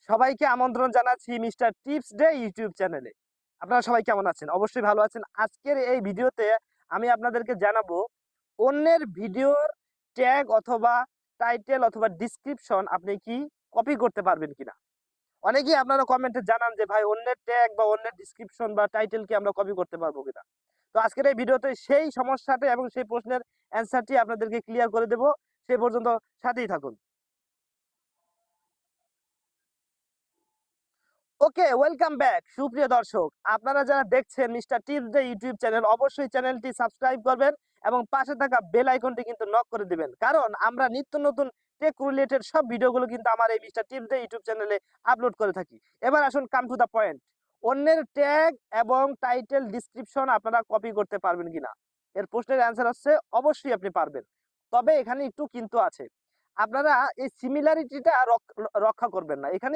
সবাইকে আমন্ত্রণ জানাচ্ছি মিস্টার টিপস ডে ইউটিউব চ্যানেলে। আপনারা সবাই কেমন আছেন? অবশ্যই ভালো আছেন। আজকের এই ভিডিওতে আমি আপনাদেরকে জানাবো অন্যের ভিডিওর ট্যাগ অথবা টাইটেল অথবা ডিসক্রিপশন আপনি কি কপি করতে পারবেন কিনা। অনেকেই আপনারা কমেন্টে জানান যে ভাই অন্যের ট্যাগ বা অন্যের ডিসক্রিপশন বা টাইটেল কি আমরা কপি করতে পারবো কিনা। তো আজকের এই ভিডিওতে সেই সমস্যাটা এবং সেই প্রশ্নের অ্যান্সারটি আপনাদেরকে ক্লিয়ার করে দেব। সেই পর্যন্ত সাথেই থাকুন। ওকে, ওয়েলকাম ব্যাক সুপ্রিয় দর্শক। আপনারা যারা দেখছেন mister tips day YouTube channel, অবশ্যই চ্যানেলটি সাবস্ক্রাইব করবেন এবং পাশে থাকা বেল আইকনটি কিন্তু নক করে দিবেন, কারণ আমরা নিত্য নতুন টেক রিলেটেড সব ভিডিওগুলো কিন্তু আমার এই মিস্টার টিপস ডে ইউটিউব চ্যানেলে আপলোড করে থাকি। এবার আসুন, কাম টু দা পয়েন্ট। অন্যের ট্যাগ এবং টাইটেল ডিসক্রিপশন আপনারা কপি করতে পারবেন কিনা, এর প্রশ্নের অ্যান্সার হচ্ছে অবশ্যই আপনি পারবেন। তবে এখানে একটু কিন্তু আছে। আপনারা এই সিমিলারিটিটা রক্ষা করবেন না। এখানে